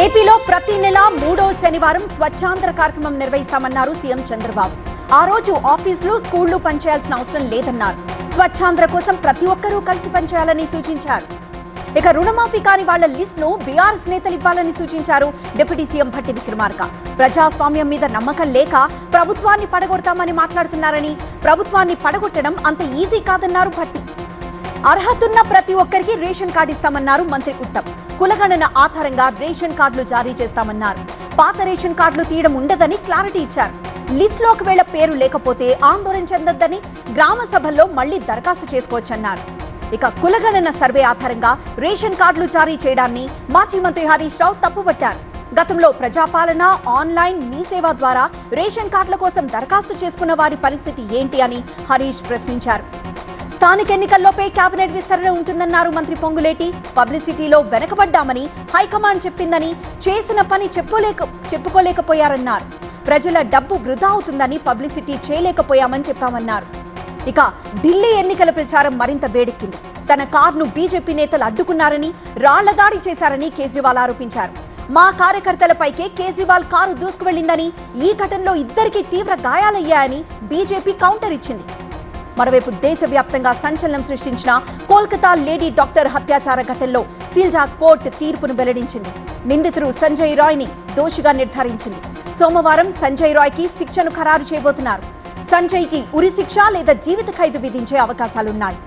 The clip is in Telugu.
ఏపీలో ప్రతి నెల 3వ శనివారం స్వచ్ఛాంధ్ర కార్యక్రమం నిర్వహిస్తామన్నారు సీఎం చంద్రబాబు. ఆ రోజు ఆఫీసులు, స్కూళ్లు పనిచేయాల్సిన అవసరం లేదన్నారు. స్వచ్ఛాంధ్ర కోసం ప్రతి ఒక్కరూ కలిసి పనిచేయాలని సూచించారు. ఇక రుణమాఫీ కాని వాళ్ల లిస్ట్ ను బీఆర్ఎస్ నేతలు ఇవ్వాలని సూచించారు డిప్యూటీ సీఎం భట్టి విక్రమార్క. ప్రజాస్వామ్యం మీద నమ్మకం లేక ప్రభుత్వాన్ని పడగొడతామని మాట్లాడుతున్నారని, ప్రభుత్వాన్ని పడగొట్టడం అంత ఈజీ కాదన్నారు భట్టి. అర్హతున్న ప్రతి ఒక్కరికి రేషన్ కార్డు ఇస్తామన్నారు మంత్రి ఉత్తమ్. కులగణన ఆధారంగా రేషన్ కార్డులు జారీ చేస్తామన్నారు. పాత రేషన్ కార్డులు తీయడం ఉండదని క్లారిటీ ఇచ్చారు. లిస్టులో ఒకవేళ పేరు లేకపోతే ఆందోళన చెందొద్దని, గ్రామ సభల్లో మళ్లీ దరఖాస్తు చేసుకోవచ్చన్నారు. ఇక కులగణన సర్వే ఆధారంగా రేషన్ కార్డులు జారీ చేయడాన్ని మాజీ మంత్రి హరీష్ రావు తప్పుపట్టారు. గతంలో ప్రజాపాలన, ఆన్లైన్, మీ సేవ ద్వారా రేషన్ కార్డుల కోసం దరఖాస్తు చేసుకున్న వారి పరిస్థితి ఏంటి అని హరీష్ ప్రశ్నించారు. స్థానిక ఎన్నికల్లోపై కేబినెట్ విస్తరణ ఉంటుందన్నారు మంత్రి పొంగులేటి. పబ్లిసిటీలో వెనకబడ్డామని హైకమాండ్ చెప్పిందని, చేసిన పని చెప్పుకోలేకపోయారన్నారు. ప్రజల డబ్బు వృధా అవుతుందని పబ్లిసిటీ చేయలేకపోయామని చెప్పామన్నారు. ఇక ఢిల్లీ ఎన్నికల ప్రచారం మరింత వేడెక్కింది. తన కారును బీజేపీ నేతలు అడ్డుకున్నారని, రాళ్ల దాడి చేశారని కేజ్రీవాల్ ఆరోపించారు. మా కార్యకర్తలపైకే కేజ్రీవాల్ కారు దూసుకువెళ్లిందని, ఈ ఘటనలో ఇద్దరికి తీవ్ర గాయాలయ్యాయని బీజేపీ కౌంటర్ ఇచ్చింది. మరోవైపు దేశవ్యాప్తంగా సంచలనం సృష్టించిన కోల్కతా లేడీ డాక్టర్ హత్యాచార ఘటనలో సీల్డా కోర్టు తీర్పును వెల్లడించింది. నిందితుడు సంజయ్ రాయ్ ని దోషిగా నిర్ధారించింది. సోమవారం సంజయ్ రాయ్ కి శిక్షను ఖరారు చేయబోతున్నారు. సంజయ్ కి ఉరి శిక్ష లేదా జీవిత ఖైదు విధించే అవకాశాలున్నాయి.